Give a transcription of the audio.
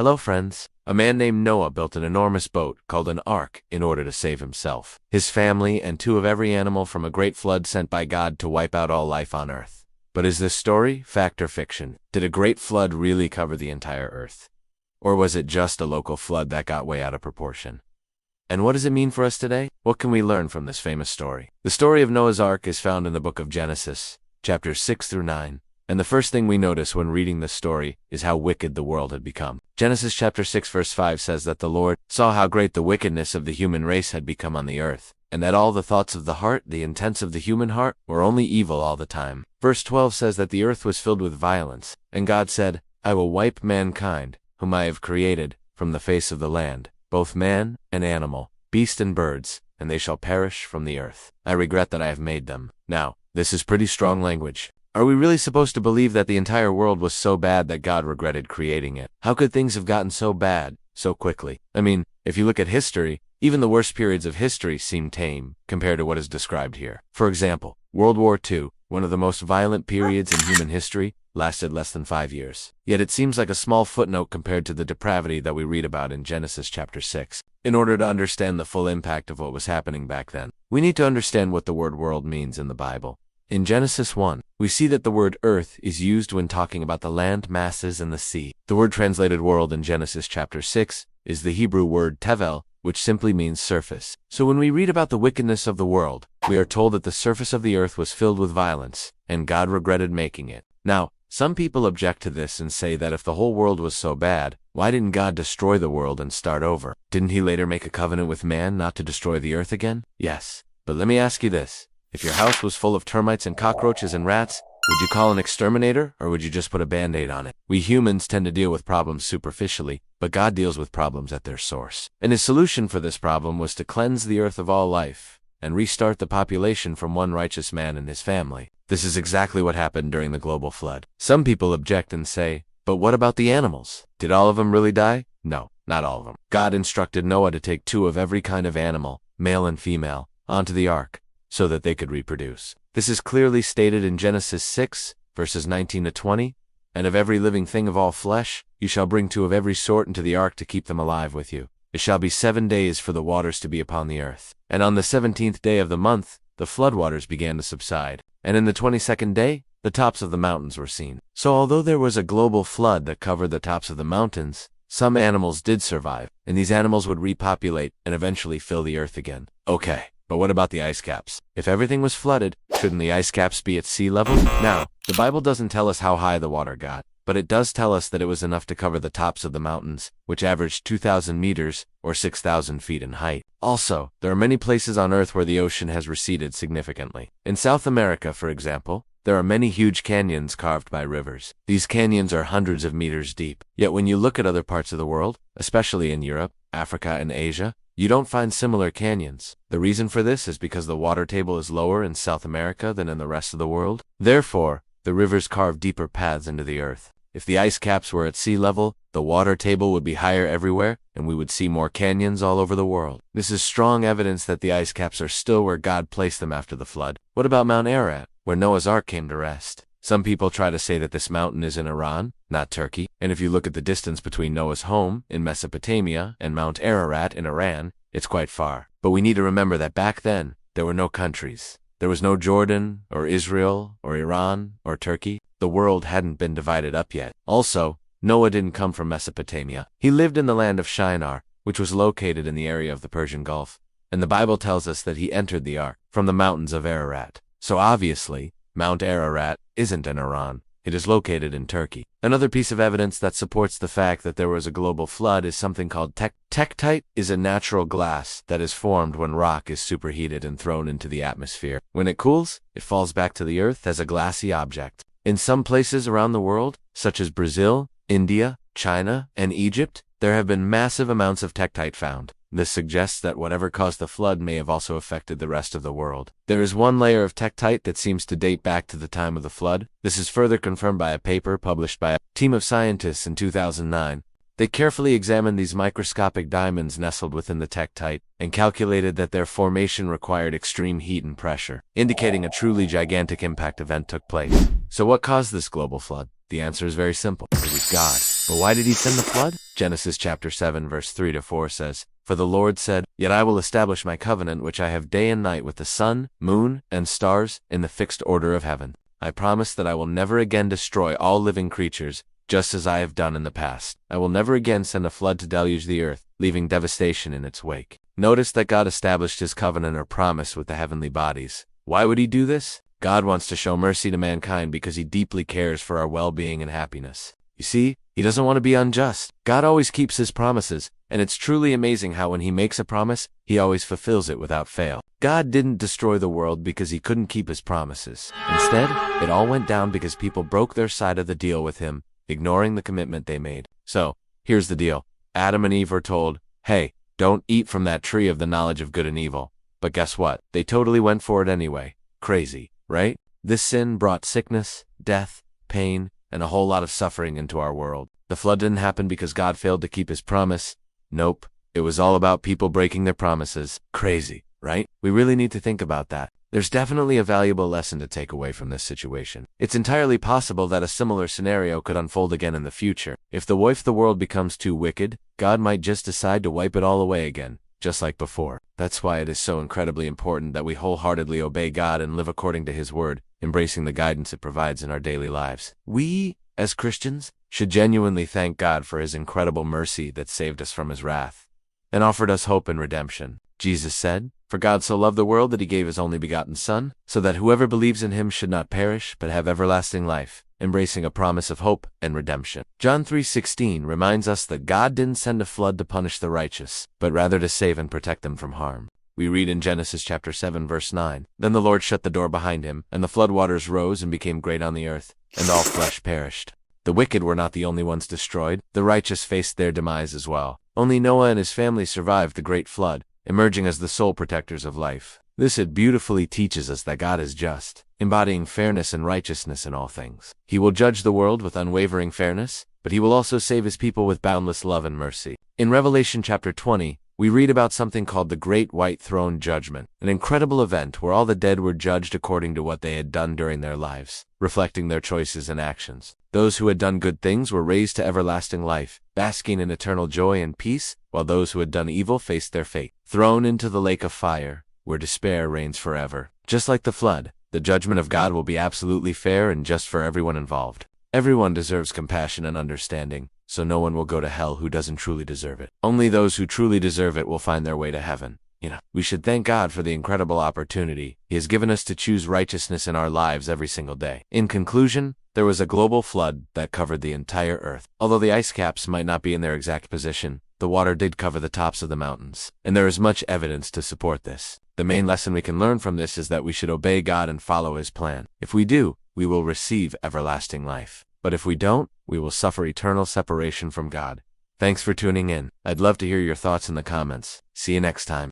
Hello friends. A man named Noah built an enormous boat called an ark in order to save himself, his family, and two of every animal from a great flood sent by God to wipe out all life on earth. But is this story fact or fiction? Did a great flood really cover the entire earth? Or was it just a local flood that got way out of proportion? And what does it mean for us today? What can we learn from this famous story? The story of Noah's Ark is found in the book of Genesis, chapters 6 through 9. And the first thing we notice when reading this story is how wicked the world had become. Genesis chapter 6 verse 5 says that the Lord saw how great the wickedness of the human race had become on the earth, and that all the thoughts of the heart, the intents of the human heart, were only evil all the time. Verse 12 says that the earth was filled with violence, and God said, I will wipe mankind, whom I have created, from the face of the land, both man and animal, beast and birds, and they shall perish from the earth. I regret that I have made them. Now, this is pretty strong language. Are we really supposed to believe that the entire world was so bad that God regretted creating it? How could things have gotten so bad so quickly? I mean, if you look at history, even the worst periods of history seem tame compared to what is described here. For example, World War II, one of the most violent periods in human history, lasted less than 5 years. Yet it seems like a small footnote compared to the depravity that we read about in Genesis chapter 6. In order to understand the full impact of what was happening back then, we need to understand what the word world means in the Bible. In Genesis 1, we see that the word earth is used when talking about the land masses and the sea. The word translated world in Genesis chapter 6 is the Hebrew word tevel, which simply means surface. So when we read about the wickedness of the world, we are told that the surface of the earth was filled with violence, and God regretted making it. Now, some people object to this and say that if the whole world was so bad, why didn't God destroy the world and start over? Didn't he later make a covenant with man not to destroy the earth again? Yes. But let me ask you this. If your house was full of termites and cockroaches and rats, would you call an exterminator, or would you just put a band-aid on it? We humans tend to deal with problems superficially, but God deals with problems at their source. And his solution for this problem was to cleanse the earth of all life and restart the population from one righteous man and his family. This is exactly what happened during the global flood. Some people object and say, but what about the animals? Did all of them really die? No, not all of them. God instructed Noah to take 2 of every kind of animal, male and female, onto the ark, so that they could reproduce. This is clearly stated in Genesis 6, verses 19 to 20, and of every living thing of all flesh, you shall bring 2 of every sort into the ark to keep them alive with you. It shall be 7 days for the waters to be upon the earth. And on the 17th day of the month, the floodwaters began to subside. And in the 22nd day, the tops of the mountains were seen. So although there was a global flood that covered the tops of the mountains, some animals did survive, and these animals would repopulate and eventually fill the earth again. Okay. But what about the ice caps? If everything was flooded, shouldn't the ice caps be at sea level? Now, the Bible doesn't tell us how high the water got, but it does tell us that it was enough to cover the tops of the mountains, which averaged 2,000 meters, or 6,000 feet in height. Also, there are many places on Earth where the ocean has receded significantly. In South America, for example, there are many huge canyons carved by rivers. These canyons are hundreds of meters deep. Yet when you look at other parts of the world, especially in Europe, Africa, and Asia, you don't find similar canyons. The reason for this is because the water table is lower in South America than in the rest of the world. Therefore, the rivers carve deeper paths into the earth. If the ice caps were at sea level, the water table would be higher everywhere, and we would see more canyons all over the world. This is strong evidence that the ice caps are still where God placed them after the flood. What about Mount Ararat, where Noah's Ark came to rest? Some people try to say that this mountain is in Iran, not Turkey, and if you look at the distance between Noah's home in Mesopotamia and Mount Ararat in Iran, it's quite far. But we need to remember that back then, there were no countries. There was no Jordan, or Israel, or Iran, or Turkey. The world hadn't been divided up yet. Also, Noah didn't come from Mesopotamia. He lived in the land of Shinar, which was located in the area of the Persian Gulf. And the Bible tells us that he entered the ark from the mountains of Ararat. So obviously, Mount Ararat isn't in Iran. It is located in Turkey. Another piece of evidence that supports the fact that there was a global flood is something called tektite is a natural glass that is formed when rock is superheated and thrown into the atmosphere. When it cools, it falls back to the earth as a glassy object. In some places around the world, such as Brazil, India, China, and Egypt, there have been massive amounts of tektite found. This suggests that whatever caused the flood may have also affected the rest of the world. There is one layer of tektite that seems to date back to the time of the flood. This is further confirmed by a paper published by a team of scientists in 2009. They carefully examined these microscopic diamonds nestled within the tektite and calculated that their formation required extreme heat and pressure, indicating a truly gigantic impact event took place. So what caused this global flood? The answer is very simple. It was God. But why did he send the flood? Genesis chapter 7 verse 3 to 4 says, "For the Lord said, Yet I will establish my covenant which I have day and night with the sun, moon, and stars in the fixed order of heaven. I promise that I will never again destroy all living creatures, just as I have done in the past. I will never again send a flood to deluge the earth, leaving devastation in its wake." Notice that God established his covenant or promise with the heavenly bodies. Why would he do this? God wants to show mercy to mankind because he deeply cares for our well-being and happiness. You see, he doesn't want to be unjust. God always keeps his promises, and it's truly amazing how when he makes a promise, he always fulfills it without fail. God didn't destroy the world because he couldn't keep his promises. Instead, it all went down because people broke their side of the deal with him, ignoring the commitment they made. So, here's the deal. Adam and Eve were told, hey, don't eat from that tree of the knowledge of good and evil. But guess what? They totally went for it anyway. Crazy, right? This sin brought sickness, death, pain, and a whole lot of suffering into our world. The flood didn't happen because God failed to keep his promise. Nope. It was all about people breaking their promises. Crazy, right? We really need to think about that. There's definitely a valuable lesson to take away from this situation. It's entirely possible that a similar scenario could unfold again in the future. If the world becomes too wicked, God might just decide to wipe it all away again, just like before. That's why it is so incredibly important that we wholeheartedly obey God and live according to his word, embracing the guidance it provides in our daily lives. We, as Christians, should genuinely thank God for his incredible mercy that saved us from his wrath and offered us hope and redemption. Jesus said, "For God so loved the world that he gave his only begotten Son, so that whoever believes in him should not perish but have everlasting life," embracing a promise of hope and redemption. John 3:16 reminds us that God didn't send a flood to punish the righteous, but rather to save and protect them from harm. We read in Genesis chapter 7 verse 9, "Then the Lord shut the door behind him, and the flood waters rose and became great on the earth, and all flesh perished." The wicked were not the only ones destroyed. The righteous faced their demise as well. Only Noah and his family survived the great flood, emerging as the sole protectors of life. This beautifully teaches us that God is just, embodying fairness and righteousness in all things. He will judge the world with unwavering fairness, but he will also save his people with boundless love and mercy. In Revelation chapter 20, we read about something called the Great White Throne Judgment, an incredible event where all the dead were judged according to what they had done during their lives, reflecting their choices and actions. Those who had done good things were raised to everlasting life, basking in eternal joy and peace, while those who had done evil faced their fate, thrown into the lake of fire, where despair reigns forever. Just like the flood, the judgment of God will be absolutely fair and just for everyone involved. Everyone deserves compassion and understanding, so no one will go to hell who doesn't truly deserve it. Only those who truly deserve it will find their way to heaven. We should thank God for the incredible opportunity he has given us to choose righteousness in our lives every single day. In conclusion, there was a global flood that covered the entire earth. Although the ice caps might not be in their exact position, the water did cover the tops of the mountains, and there is much evidence to support this. The main lesson we can learn from this is that we should obey God and follow his plan. If we do, we will receive everlasting life. But if we don't, we will suffer eternal separation from God. Thanks for tuning in. I'd love to hear your thoughts in the comments. See you next time.